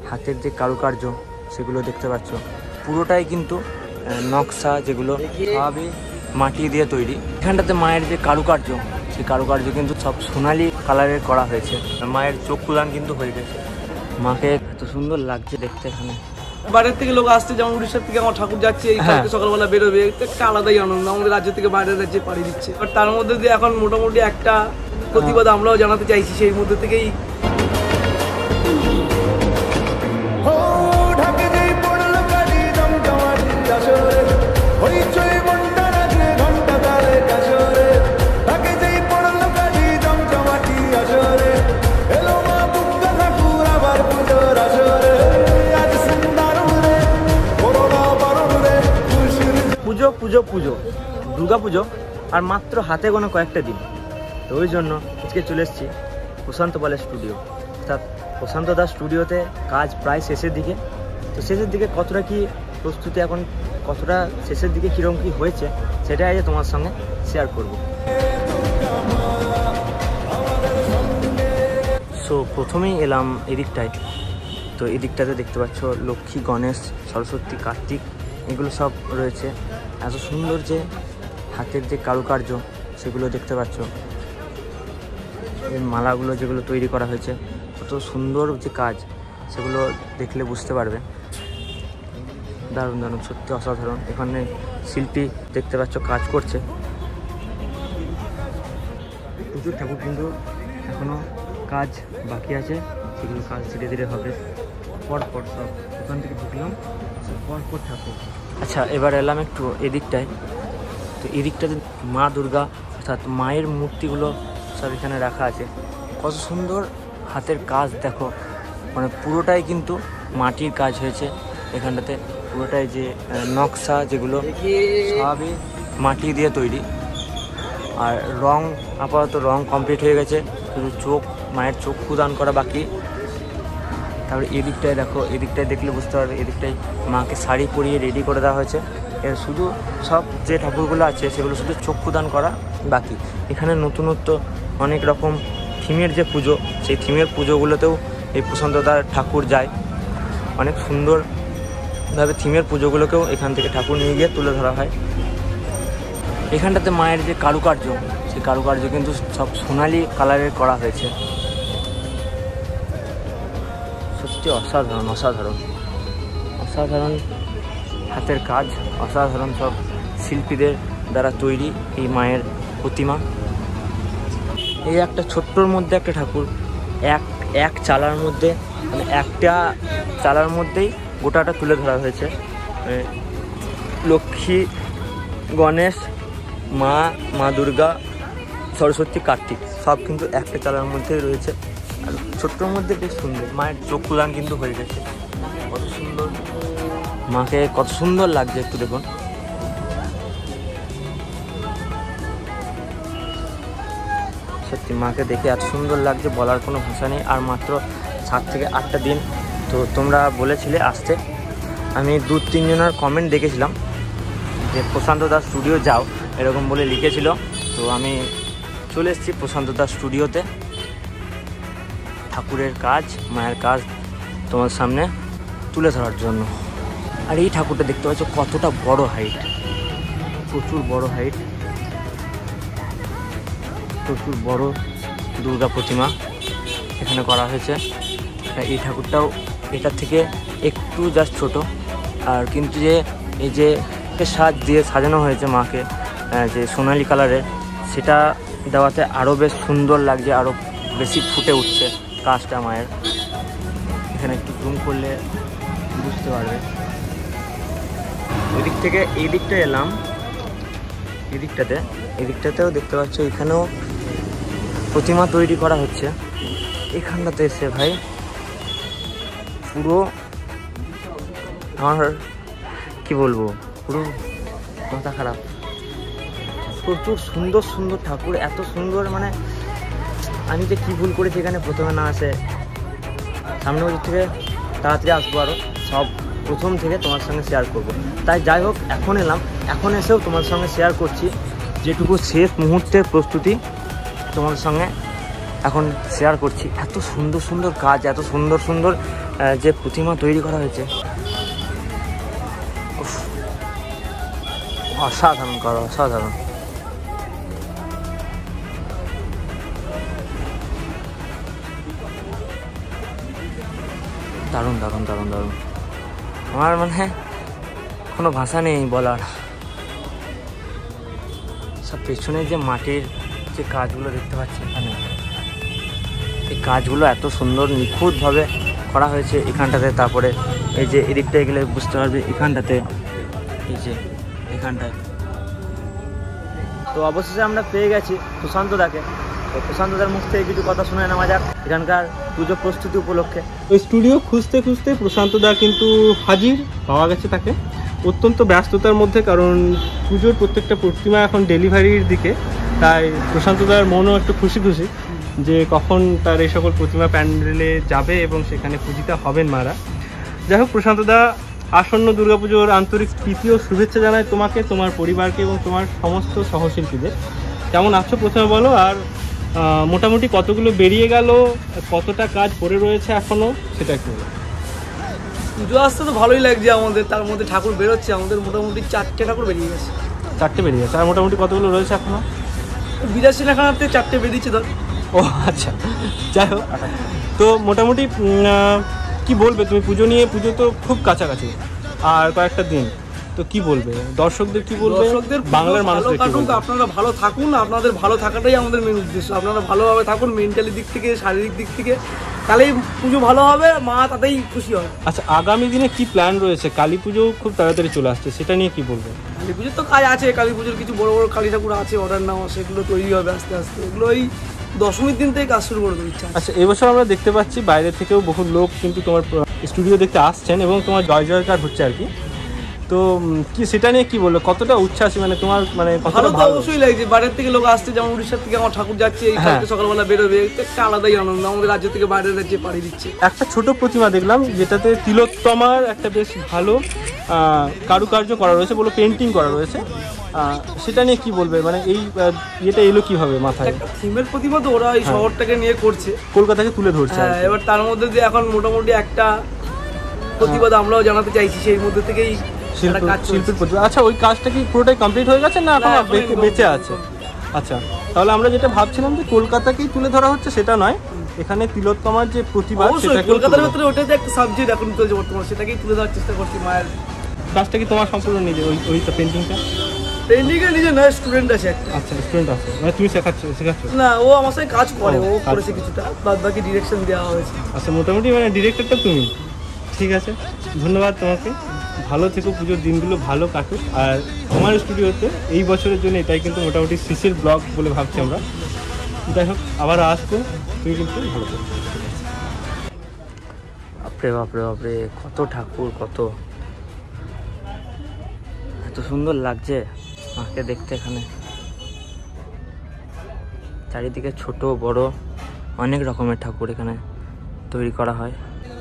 হাতের যে কারুকার্য সেগুলো দেখতে পাচ্ছ, পুরোটাই কিন্তু নকশা, যেগুলো সবই মাটি দিয়ে তৈরি। এখানটাতে মায়ের যে কারুকার্য, সেই কারুকার্য কিন্তু সব সোনালি কালারের করা হয়েছে। মায়ের চোখ কুলান কিন্তু হয়ে গেছে। মাকে এত সুন্দর লাগছে দেখতে। এখানে বাইরের থেকে লোক আসছে, যেমন উড়িষ্যার থেকে আমার ঠাকুর যাচ্ছে, এই কালকে সকালবেলা বেরোবে, একটা আলাদাই আনন্দ। আমাদের রাজ্য থেকে বাইরের রাজ্যে পাড়ি দিচ্ছে, বাট তার মধ্যে দিয়ে এখন মোটামুটি একটা প্রতিবাদ আমরাও জানাতে চাইছি। সেই মধ্যে থেকেই পুজো দুর্গা পুজো আর মাত্র হাতে গোনা কয়েকটা দিন। তো ওই জন্য আজকে চলে এসেছি প্রশান্ত পালের স্টুডিও, অর্থাৎ প্রশান্ত দাস স্টুডিওতে কাজ প্রায় শেষের দিকে। তো শেষের দিকে কতটা কি প্রস্তুতি, এখন কতটা শেষের দিকে কীরকম কী হয়েছে, সেটাই আজ তোমার সঙ্গে শেয়ার করব। সো প্রথমেই এলাম এদিকটায়। তো এদিকটাতে দেখতে পাচ্ছ লক্ষ্মী, গণেশ, সরস্বতী, কার্তিক, এগুলো সব রয়েছে। এত সুন্দর যে হাতের যে কারুকার্য সেগুলো দেখতে পাচ্ছ, এই মালাগুলো যেগুলো তৈরি করা হয়েছে, কত সুন্দর যে কাজ, সেগুলো দেখলে বুঝতে পারবে। দারুণ দারুণ, সত্যি অসাধারণ। এখানে শিল্পী দেখতে পাচ্ছ কাজ করছে। প্রচুর ঠাকুর কিন্তু এখনও কাজ বাকি আছে, সেগুলো কাজ ধীরে ধীরে হবে। পরপর সব ওখান থেকে ঢুকলাম, সব পরপর ঠাকুর। আচ্ছা, এবার এলাম একটু এদিকটায়। তো এদিকটাতে মা দুর্গা, অর্থাৎ মায়ের মূর্তিগুলো সব এখানে রাখা আছে। কত সুন্দর হাতের কাজ দেখো, মানে পুরোটাই কিন্তু মাটির কাজ হয়েছে এখানটাতে। পুরোটাই যে নকশা, যেগুলো সবই মাটি দিয়ে তৈরি। আর রং, আপাতত রং কমপ্লিট হয়ে গেছে, শুধু চোখ, মায়ের চোখ প্রদান করা বাকি। তারপরে এদিকটায় দেখো, এদিকটায় দেখলে বুঝতে পারবে, এদিকটায় মাকে শাড়ি পরিয়ে রেডি করে দেওয়া হয়েছে। এর শুধু সব যে ঠাকুরগুলো আছে সেগুলো শুধু চোখ প্রদান করা বাকি। এখানে নতুনত্ব অনেক রকম থিমের যে পুজো, সেই থিমের পুজোগুলোতেও এই প্রশান্তদার ঠাকুর যায়। অনেক সুন্দরভাবে থিমের পুজোগুলোকেও এখান থেকে ঠাকুর নিয়ে গিয়ে তুলে ধরা হয়। এখানটাতে মায়ের যে কারুকার্য, সেই কারুকার্য কিন্তু সব সোনালি কালারের করা হয়েছে। সত্যি অসাধারণ অসাধারণ অসাধারণ হাতের কাজ, অসাধারণ সব শিল্পীদের দ্বারা তৈরি এই মায়ের প্রতিমা। এই একটা ছোট্টর মধ্যে একটা ঠাকুর, এক চালার মধ্যে, মানে একটা চালার মধ্যেই গোটাটা তুলে ধরা হয়েছে। লক্ষ্মী, গণেশ, মা দুর্গা, সরস্বতী, কার্তিক সব কিন্তু একটা চালার মধ্যেই রয়েছে। আর ছোট্টর মধ্যে বেশ সুন্দর, মায়ের চোখ প্রদান কিন্তু হয়ে গেছে। কত সুন্দর, মাকে কত সুন্দর লাগছে, একটু দেখুন। সত্যি মাকে দেখে এত সুন্দর লাগছে, বলার কোনো ভাষা নেই। আর মাত্র 7 থেকে 8টা দিন। তো তোমরা বলেছিলে আসতে, আমি 2-3 জনের কমেন্ট দেখেছিলাম যে প্রশান্ত দাস স্টুডিও যাও, এরকম বলে লিখেছিল। তো আমি চলে এসেছি প্রশান্ত দাস স্টুডিওতে, ঠাকুরের কাজ, মায়ের কাজ তোমার সামনে তুলে ধরার জন্য। আর এই ঠাকুরটা দেখতে পাচ্ছ কতটা বড় হাইট, প্রচুর বড় হাইট, প্রচুর বড় দুর্গা প্রতিমা এখানে করা হয়েছে। এই ঠাকুরটাও এটার থেকে একটু জাস্ট ছোট। আর কিন্তু যে এই যে সাজ দিয়ে সাজানো হয়েছে মাকে, যে সোনালি কালারের, সেটা দেওয়াতে আরও বেশ সুন্দর লাগছে, আরও বেশি ফুটে উঠছে কাজটা মায়ের। এখানে একটু জুম করলে বুঝতে পারবে। এদিক থেকে এই দিকটা এলাম, এদিকটাতেও দেখতে পাচ্ছ এখানেও প্রতিমা তৈরি করা হচ্ছে। এখানটাতে এসে ভাই পুরো আমার কি বলবো, পুরো মাথা খারাপ। প্রচুর সুন্দর সুন্দর ঠাকুর, এত সুন্দর, মানে আমি যে কী ভুল করেছি এখানে প্রথমে না আসে। সামনে বছর থেকে তাড়াতাড়ি আসবো, আরও সব প্রথম থেকে তোমার সঙ্গে শেয়ার করব। তাই যাই হোক, এখন এলাম, এখন এসেও তোমার সঙ্গে শেয়ার করছি যেটুকু শেষ মুহূর্তের প্রস্তুতি তোমার সঙ্গে এখন শেয়ার করছি। এত সুন্দর সুন্দর কাজ, এত সুন্দর সুন্দর যে প্রতিমা তৈরি করা হয়েছে অসাধারণ করা, অসাধারণ। দারুণ দারুণ দারুণ দারুণ, আমার মানে কোনো ভাষা নেই বলার। সব পেছনে যে মাটির যে কাজগুলো দেখতে পাচ্ছি এখানে, এই কাজগুলো এত সুন্দর নিখুঁতভাবে করা হয়েছে এখানটাতে। তারপরে এই যে এদিকটায় গেলে বুঝতে পারবে এখানটাতে, এই যে এখানটায়। তো অবশেষে আমরা পেয়ে গেছি প্রশান্তদাকে। তো প্রশান্তদার মুখ থেকে কিছু কথা শুনে নেওয়া যাক এখানকার পুজো প্রস্তুতি উপলক্ষে। ওই স্টুডিও খুঁজতে খুঁজতে প্রশান্তদা কিন্তু হাজির পাওয়া গেছে তাকে, অত্যন্ত ব্যস্ততার মধ্যে, কারণ পুজোর প্রত্যেকটা প্রতিমা এখন ডেলিভারির দিকে। তাই প্রশান্তদার মনও একটু খুশি খুশি যে কখন তার এই সকল প্রতিমা প্যান্ডেলে যাবে এবং সেখানে পূজিতা হবেন মারা। যাই হোক প্রশান্তদা, আসন্ন দুর্গাপুজোর আন্তরিক প্রীতি ও শুভেচ্ছা জানায় তোমাকে, তোমার পরিবারকে এবং তোমার সমস্ত সহশিল্পীদের। কেমন আছো প্রথমে বলো, আর মোটামুটি কতগুলো বেরিয়ে গেল, কতটা কাজ পড়ে রয়েছে এখনো, সেটা একটু বলো। পুজো আসতে তো ভালোই লাগছে আমাদের, তার মধ্যে ঠাকুর বেরোচ্ছে আমাদের, মোটামুটি 4টে ঠাকুর বেরিয়ে গেছে। 4টে বেরিয়ে গেছে, আর মোটামুটি কতগুলো রয়েছে এখনো? 82 লাখাতে 4টে বেরিয়েছে ধর। ও আচ্ছা, যাই হোক। তো মোটামুটি কি বলবে তুমি পুজো নিয়ে? পুজো তো খুব কাছাকাছি, আর কয়েকটা দিন, তো কি বলবে দর্শকদের, কি বলবে দর্শকদের? বাংলার মানুষদের কি বলবে? আপনারা ভালো থাকুন, আপনাদের ভালো থাকাটাই আমাদের মেন উদ্দেশ্য। আপনারা ভালোভাবে থাকুন, মেন্টালি দিক থেকে, শারীরিক দিক থেকে, তাহলেই পুজো ভালো হবে, মা তাতেই খুশি হবে। আচ্ছা, আগামী দিনে কি প্ল্যান রয়েছে? কালী পুজো খুব তাড়াতাড়ি চলে আসছে, সেটা নিয়ে কি বলবে? কালী পুজোর তো কাজ আছে, কালী পুজোর কিছু বড় বড় কালী ঠাকুর আছে অর্ডার নেওয়া, সেগুলো তৈরি হবে আস্তে আস্তে। এগুলো এই দশমীর দিন থেকে কাজ শুরু করে দেওয়ার ইচ্ছা। আচ্ছা, এবছর আমরা দেখতে পাচ্ছি বাইরে থেকেও বহু লোক কিন্তু তোমার স্টুডিও দেখতে আসছেন এবং তোমার জয় জয়কার হচ্ছে আর কি। তো কি সেটা নিয়ে কি বললো, কতটা উচ্ছ্বাসী, মানে তোমার মানে ভালো তো অবশ্যই লাগছে। বাইরের থেকে লোক আসছে, যেমন উড়িষ্যার থেকে আমার ঠাকুর যাচ্ছে, এই কালকে সকালবেলা বেরোবে, একটা আলাদাই আনন্দ। আমাদের রাজ্য থেকে বাইরের রাজ্যে পাড়ি দিচ্ছে। একটা ছোট প্রতিমা দেখলাম যেটাতে তিলোত্তমার একটা বেশ ভালো কারুকার্য করা রয়েছে, বলো পেন্টিং করা রয়েছে, সেটা নিয়ে কি বলবে? মানে এই এটা এলো কিভাবে মাথায়? একটা থিমের প্রতিমা তো ওরা এই শহরটাকে নিয়ে করছে, কলকাতাকে তুলে ধরছে। হ্যাঁ, এবার তার মধ্যে দিয়ে এখন মোটামুটি একটা প্রতিবাদ আমরাও জানাতে চাইছি, সেই মধ্যে থেকেই শিল্পীর প্রতিভা। আচ্ছা, ওই কাজটা কি পুরোটাই কমপ্লিট হয়ে গেছে না এখন বেঁচে আছে? আচ্ছা, তাহলে আমরা যেটা ভাবছিলাম যে কলকাতাকেই তুলে ধরা হচ্ছে, সেটা নয়, এখানে তিলোত্তমার যে প্রতিভা, কলকাতার ভেতরে ওটা যে একটা সাবজেক্ট এখন চলছে বর্তমানে, সেটাকেই তুলে ধরার চেষ্টা করছি। মায়ের কাজটা কি তোমার সম্পূর্ণ নিজে? ওই পেন্টিংটা পেন্টিংয়ে নিজে নয়, স্টুডেন্ট আছে একটা। আচ্ছা, স্টুডেন্ট আছে, মানে তুমি শেখাচ্ছ? না, ও আমার সাথে কাজ করে, ও করেছে কিছুটা, বাদ বাকি ডিরেকশন দেওয়া হয়েছে। আচ্ছা, মোটামুটি মানে ডিরেক্টরটা তুমি। ঠিক আছে, ধন্যবাদ তোমাকে, ভালো থেকো, পুজোর দিনগুলো ভালো কাটুক। আর আমার স্টুডিওতে এই বছরের জন্য এটাই কিন্তু মোটামুটি শেষের ব্লগ বলে ভাবছি আমরা। যাই হোক, আবার আসবো, তুমি কিন্তু ভালো থেকো। বাপরে বাপরে বাপরে, কত ঠাকুর, কত এত সুন্দর লাগছে মাকে দেখতে। এখানে চারিদিকে ছোট বড় অনেক রকমের ঠাকুর এখানে তৈরি করা হয়।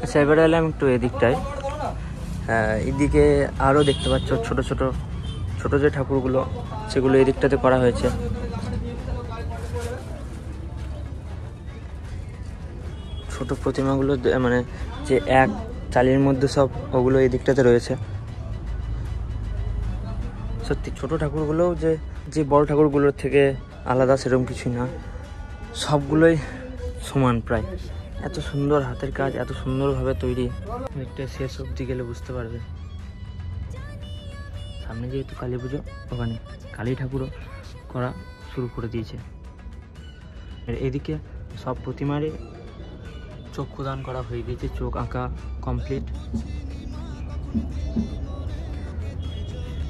আচ্ছা, এবারে এলাম একটু এদিকটায়। এদিকে আরও দেখতে পাচ্ছ ছোট ছোট ছোট যে ঠাকুরগুলো, সেগুলো এদিকটাতে করা হয়েছে। ছোট প্রতিমাগুলো মানে যে এক চালির মধ্যে সব, ওগুলো এই দিকটাতে রয়েছে। সত্যি ছোট ঠাকুরগুলোও যে বড় ঠাকুরগুলোর থেকে আলাদা সেরকম কিছুই না, সবগুলোই সমান প্রায়। এত সুন্দর হাতের কাজ, এত সুন্দরভাবে তৈরি, একটা শেষ অবধি গেলে বুঝতে পারবে। সামনে যেহেতু কালী পুজো, ওখানে কালী ঠাকুরও করা শুরু করে দিয়েছে। এদিকে সব প্রতিমারই চক্ষুদান করা হয়ে গিয়েছে, চোখ আঁকা কমপ্লিট।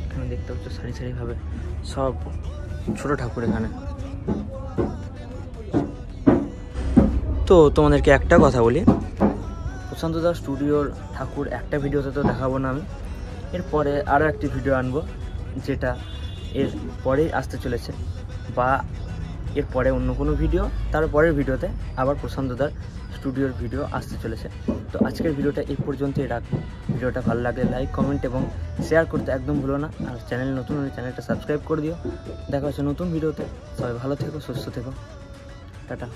এখানে দেখতে পাচ্ছ সারি সারিভাবে সব ছোট ঠাকুর এখানে। তো তোমাদেরকে একটা কথা বলি, প্রশান্তদা স্টুডিওর ঠাকুর একটা ভিডিওতে তো দেখাবো না আমি, এরপরে আরও একটি ভিডিও আনবো, যেটা এর পরেই আসতে চলেছে, বা এরপরে অন্য কোনো ভিডিও, তারপরের ভিডিওতে আবার প্রশান্তদার স্টুডিওর ভিডিও আসতে চলেছে। তো আজকের ভিডিওটা এই পর্যন্তই রাখবো। ভিডিওটা ভালো লাগলে লাইক, কমেন্ট এবং শেয়ার করতে একদম ভুলো না। আর চ্যানেল নতুন হলে চ্যানেলটা সাবস্ক্রাইব করে দিও। দেখা হচ্ছে নতুন ভিডিওতে। সবাই ভালো থেকো, সুস্থ থেকো, টাটা।